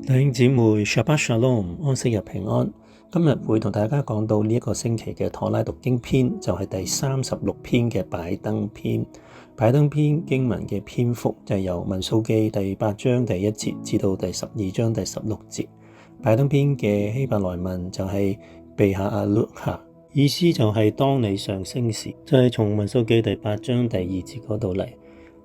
弟兄姊妹 Shabbat Shalom 安息日平安。今日會同大家講到呢一個星期嘅妥拉讀經篇，就係第36篇嘅擺燈篇。擺燈篇經文嘅篇幅就係由民數記第8章第1節至到第12章第16節。擺燈篇嘅希伯來文就係備下阿魯哈，意思就係當你上升時，就係從民數記第8章第2節嗰度嚟。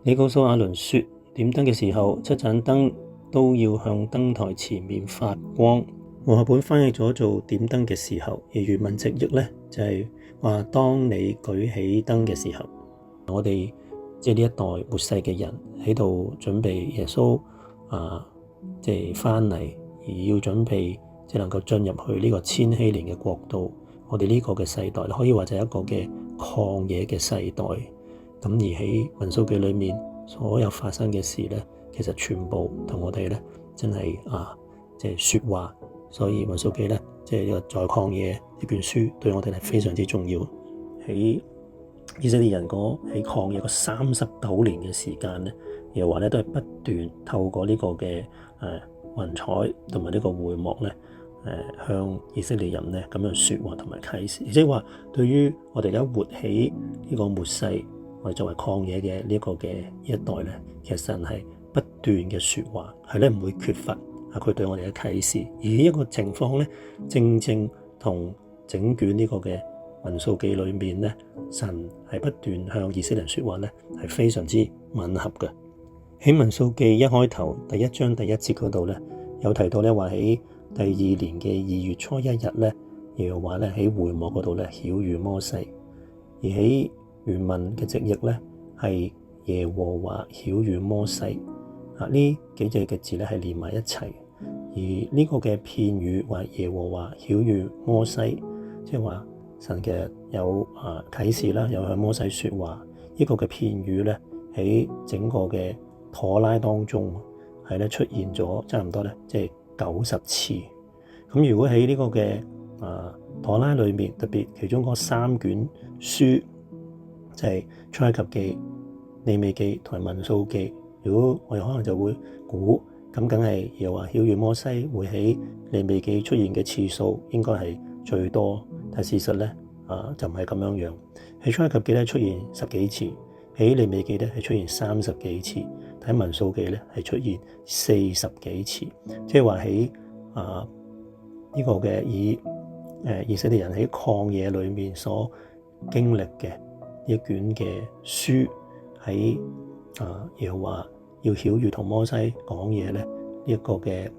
你告訴亞倫說，點燈嘅時候，7盞燈都要向燈台前面發光。和合本翻譯咗做點燈嘅時候，而原文直譯呢，就係話當你舉起燈嘅時候，我哋即係呢一代末世嘅人喺度準備耶穌即係翻嚟，而要準備即係能夠進入去呢個千禧年嘅國度。我哋呢個嘅世代可以話就係一個嘅曠野嘅世代。咁而喺民數記裏面所有發生嘅事呢，其實全部同我哋呢真係即係說話。所以民數記呢，即係呢個在曠野呢卷書對我哋係非常之重要。喺以色列人喺曠野39年嘅時間呢，耶和華呢都係不斷透過呢個嘅雲彩同埋呢個會幕呢，向以色列人呢咁樣說話同埋啟示。即係話對於我哋而家活喺呢個末世，我哋作為曠野嘅呢個嘅一代呢，其實神係不斷嘅說話，係咧唔會缺乏佢對我哋嘅啟示。而呢一個情況呢，正正同整卷呢個嘅民數記裏面呢，神係不斷向以色列人說話呢，係非常之吻合嘅。喺民數記一開頭第1章第1節嗰度呢，有提到呢話喺第2年嘅2月初1日呢，耶和華呢喺會幕嗰度呢曉諭摩西。而喺原文嘅直譯呢，係耶和華曉諭摩西。呢幾隻嘅字呢係連埋一齊。而呢個嘅片語話耶和華曉諭摩西，即係話神嘅有啟示啦，有向摩西說話。呢個嘅片語呢，喺整個嘅妥拉當中係咧出現咗差唔多呢，即係90次。咁如果喺呢個嘅妥拉裏面，特別其中嗰3卷書，就係出埃及記、利未記同埋民數記。如果我哋可能就會估，咁梗係又話曉諭摩西會喺利未記出現嘅次數應該係最多，但事實呢，就唔係咁樣樣。喺出埃及記呢出現10幾次，喺利未記呢係出現30幾次，喺民數記呢係出現40幾次。即係話喺呢個嘅以色列人喺曠野裏面所經歷嘅一卷嘅書，喺耶和華要曉諭同摩西講嘢呢，一個嘅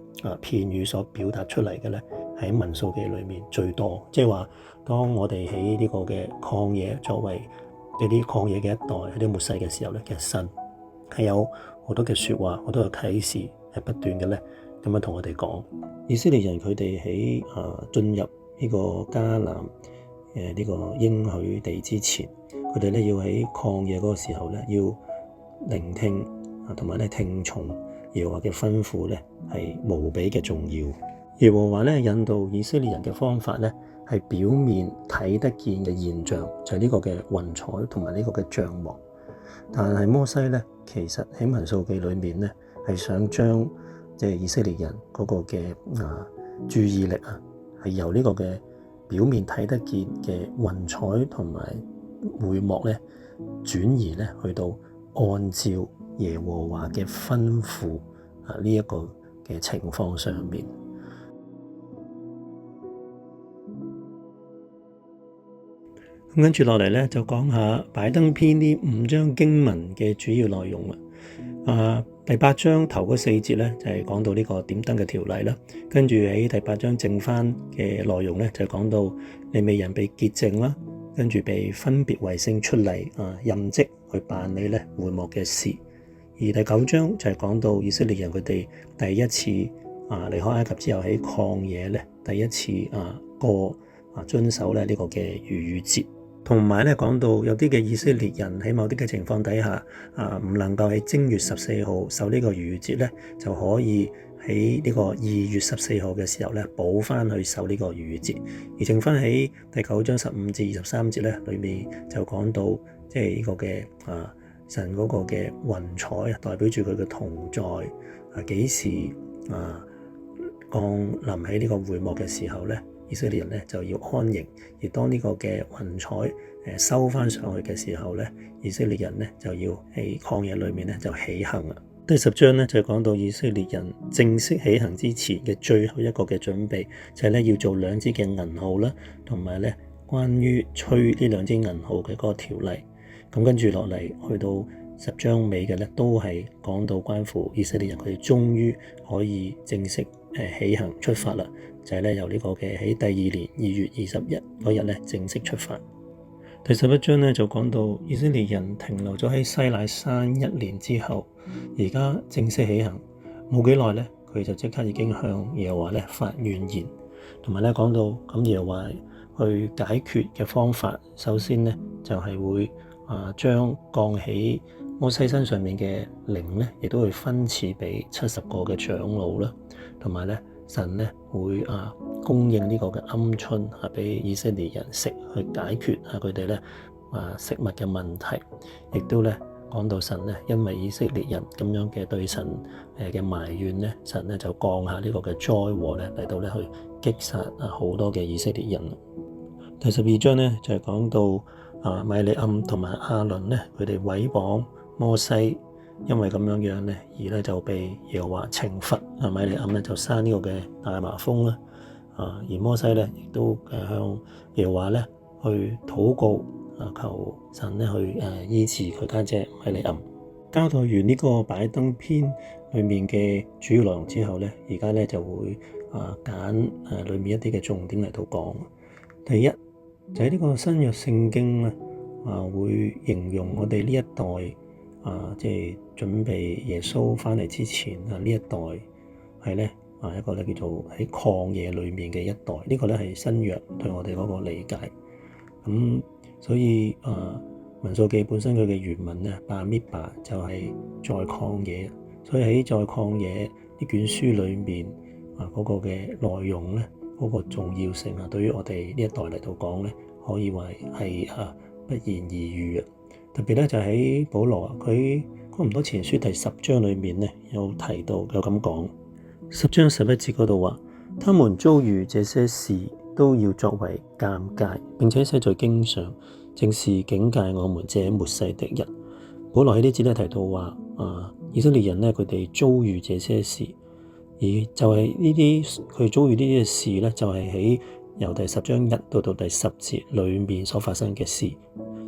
片語所表達出嚟嘅呢，喺民數記裏面最多。即係話當我哋喺呢個嘅曠野作為呢啲曠野嘅一代喺啲末世嘅時候呢，其實神係有好多嘅說話，好多嘅啟示係不斷嘅呢咁樣同我哋講。以色列人佢哋喺進入呢個迦南呢個應許地之前，佢哋呢要喺曠野嗰個時候呢，要聆聽同埋聽從耶和華嘅吩咐呢，係無比嘅重要。耶和華呢引導以色列人嘅方法呢，係表面睇得見嘅現象，就係呢個嘅雲彩同埋呢個嘅帳幕。但係摩西呢，其實喺民數記裏面呢，係想將即係以色列人嗰個嘅注意力係由呢個嘅表面睇得見嘅雲彩同埋會幕呢，轉移呢去到按照耶和華嘅吩咐呢一個嘅情況上面。咁跟住落嚟呢，就講下擺燈篇呢5章經文嘅主要內容啦。第8章頭嗰4節呢，就係講到呢個點燈嘅條例啦。跟住喺第8章剩翻嘅內容呢，就係講到利未人被潔淨啦，跟住被分別為聖出嚟任職去辦理呢會幕嘅事。而第9章就係講到以色列人佢哋第一次離開埃及之後喺曠野呢，第一次過遵守呢個嘅逾越節。同埋咧講到有啲嘅以色列人喺某啲嘅情況底下唔能夠喺正月14號守呢個逾越節咧，就可以喺呢個2月14號嘅時候咧補翻去守呢個逾越節。而剩翻喺第9章15至23節咧裏面就講到即係呢個嘅神嗰個嘅雲彩代表住佢嘅同在幾時降臨喺呢個會幕嘅時候咧，以色列人咧就要安營；而當呢個嘅雲彩收翻上去嘅時候咧，以色列人咧就要喺曠野裏面咧就起行啦。第10章咧就講到以色列人正式起行之前嘅最後一個嘅準備，就係咧要做2支嘅銀號啦，同埋咧關於吹呢2支銀號嘅嗰個條例。咁跟住落嚟去到10章尾嘅咧，都係講到關乎以色列人佢哋終於可以正式起行出發啦，就係咧由呢個嘅喺第2年2月20日嗰日咧正式出發。第11章咧就講到以色列人停留咗喺西乃山1年之後，而家正式起行，冇幾耐咧，佢就即刻已經向耶和華咧發怨言，同埋咧講到咁耶和華去解決嘅方法，首先咧就係會將降喺摩西身上面嘅靈咧，亦都會分賜俾70個嘅長老啦，同埋咧神咧會供應呢個嘅鵪鶉俾以色列人食，去解決佢哋咧食物嘅問題，亦都咧講到神咧因為以色列人咁樣嘅對神嘅埋怨咧，神咧就降下呢個嘅災禍咧嚟到咧去擊殺好多嘅以色列人。第12章咧就係講到米利暗同埋亞倫咧，佢哋毀謗摩西，因為咁樣咧而咧就被耶和華懲罰。米利暗咧就生呢個嘅大麻風啦，而摩西咧亦都向耶和華咧去禱告，求神咧去醫治佢家姐米利暗。交代完呢個擺燈篇裏面嘅主要內容之後咧，而家咧就會揀裏面一啲嘅重點嚟到講。第一就係呢個新約聖經咧，會形容我哋呢一代即係準備耶穌翻嚟之前呢一代係咧一個咧叫做喺曠野裏面嘅一代，呢個咧係新約對我哋嗰個理解。咁所以民數記本身佢嘅原文咧，巴密巴就係在曠野，所以喺在曠野呢卷書裏面嗰個嘅內容咧，嗰個重要性對於我哋呢一代嚟到講咧，可以話係不言而喻嘅。特別咧就喺保羅佢哥林多前書第10章裏面咧有提到，有咁講，10章11節嗰度話，他們遭遇這些事都要作為鑑戒，並且寫在經上，正是警戒我們這末世的人。保羅喺呢節咧提到話以色列人咧佢哋遭遇這些事，而就係呢啲佢遭遇呢啲嘅事咧，就係喺由第10章1到第10節裏面所發生嘅事。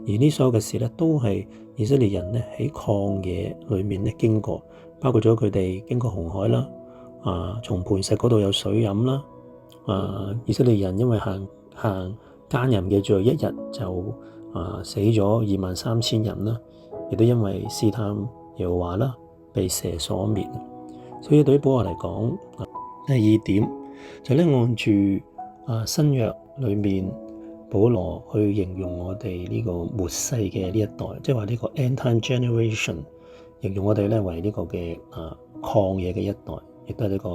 而呢所有嘅事咧，都係以色列人咧喺曠野裏面咧經過，包括咗佢哋經過紅海啦，從磐石嗰度有水飲啦，以色列人因為行奸淫嘅罪，一日就死咗23000人啦，亦都因為試探耶和華啦，被蛇所滅。所以對於保羅嚟講，第二點就咧按住新約裏面保羅去形容我哋呢個末世嘅呢一代，即係話呢個 end time generation， 形容我哋咧為呢個嘅曠野嘅一代，亦都係呢個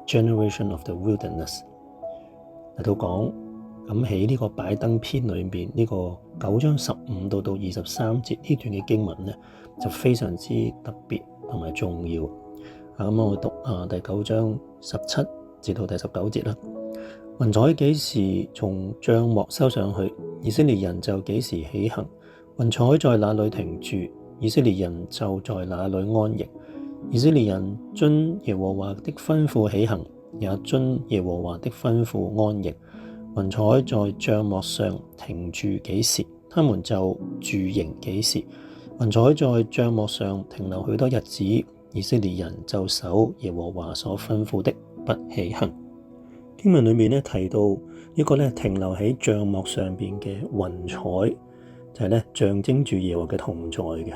generation of the wilderness 嚟到講。咁喺呢個擺燈篇裏面呢個9章15到23節呢段嘅經文咧，就非常之特別同埋重要。咁我讀第9章17至到第19節啦。雲彩幾時從帳幕收上去，以色列人就幾時起行。雲彩在那裏停住，以色列人就在那裏安逸。以色列人遵耶和華的吩咐起行，也遵耶和華的吩咐安逸。雲彩在帳幕上停住幾時，他們就住營幾時。雲彩在帳幕上停留許多日子，以色列人就守耶和華所吩咐的，不起行。經文裏面咧提到一個咧停留喺帳幕上邊嘅雲彩，就係咧象徵住耶和華嘅同在嘅，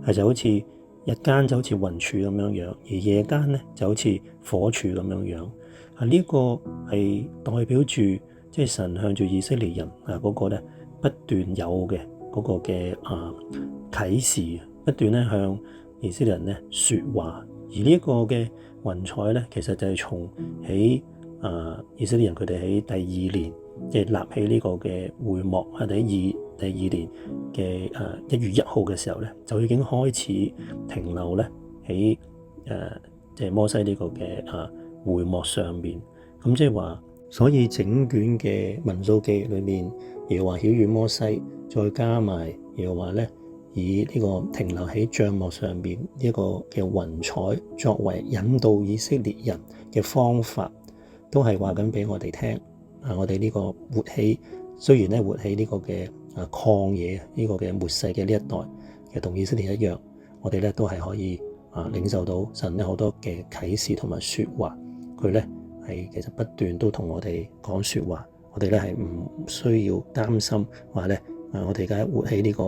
係就好似日間就好似雲柱咁樣樣，而夜間咧就好似火柱咁樣樣。呢個係代表住即係神向住以色列人嗰個咧不斷有嘅嗰個嘅啟示，不斷咧向以色列人咧說話。而呢一個嘅雲彩咧，其實就係從喺以色列人佢哋喺第2年即係立起呢個嘅會幕，喺第二年嘅1月1號嘅時候咧，就已經開始停留咧喺即係摩西呢個嘅會幕上面。咁即係話，所以整卷嘅民數記裏面，耶和華曉諭摩西，再加埋耶和華咧，以呢個停留喺帳幕上面呢一個嘅雲彩作為引導以色列人嘅方法，都係話緊俾我哋聽。我哋呢個活喺，雖然咧活喺呢個嘅曠野呢個嘅末世嘅呢一代，其實同以色列一樣，我哋咧都係可以領受到神咧好多嘅啟示同埋説話。佢咧係其實不斷都同我哋講説話，我哋咧係唔需要擔心話咧我哋而家活喺呢個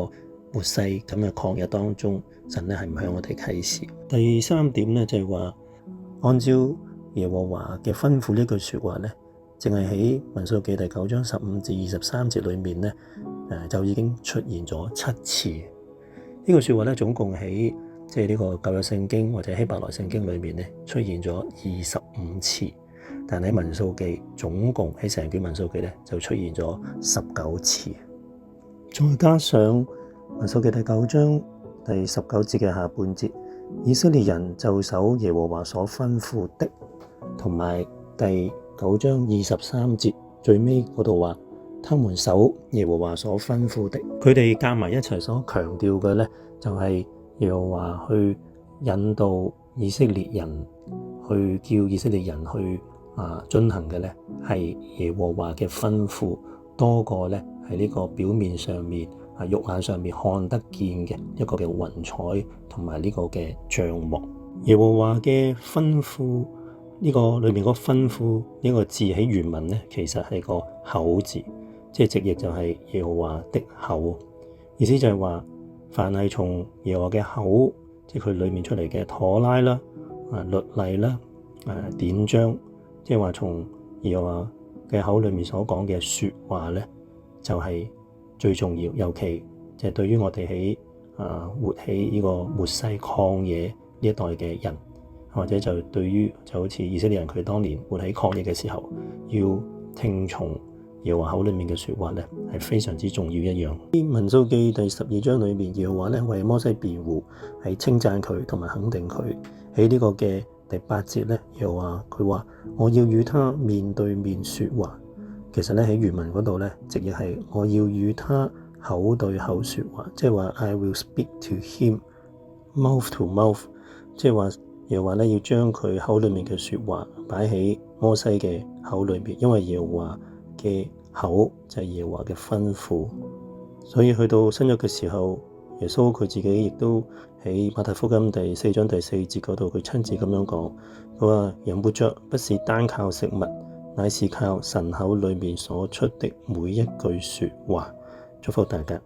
末世咁嘅曠野當中，神咧係唔向我哋啟示。第三點咧就係話，按照耶和華嘅吩咐呢句説話咧，淨係喺民數記第9章15至23節裏面咧，就已經出現咗7次。呢句説話咧，總共喺即係呢個舊約聖經或者希伯來聖經裏面咧，出現咗25次。但喺民數記總共喺成卷民數記咧，就出現咗19次。再加上民數記第9章第19節嘅下半節，以色列人就守耶和華所吩咐的，同埋第9章23節最尾嗰度話，他們守耶和華所吩咐的。佢哋加埋一齊所強調嘅咧，就係耶和華去引導以色列人，去叫以色列人去遵行嘅咧，係耶和華嘅吩咐，多過咧係呢個表面上面肉眼上面看得見嘅一個嘅雲彩同埋呢個嘅帳幕。耶和華嘅吩咐。呢個裏面個吩咐呢個字喺原文咧，其實係個口字，即係直譯就係耶和華的口，意思就係話，凡係從耶和華嘅口，即係佢裏面出嚟嘅妥拉啦、律例啦、典章，即係話從耶和華嘅口裏面所講嘅説話咧，就係最重要，尤其就係對於我哋喺活喺呢個末世曠野呢一代嘅人。或者就對於就好似以色列人佢當年活喺曠野嘅時候，要聽從耶和華口裏面嘅説話咧，係非常之重要一樣。喺民數記第12章裏面，耶和華咧為摩西辯護，係稱讚佢同埋肯定佢。喺呢個嘅第8節咧，耶和華佢話：我要與他面對面説話。其實咧喺原文嗰度咧，直譯係我要與他口對口説話，即係話 I will speak to him mouth to mouth， 即係話。耶和華要將佢口裏面嘅説話擺喺摩西嘅口裏面，因為耶和華嘅口就係耶和華嘅吩咐。所以去到新約嘅時候，耶穌佢自己亦都喺馬太福音第4章第4節嗰度，佢親自咁樣講，佢話：人活着不是單靠食物，乃是靠神口裏面所出的每一句説話。祝福大家。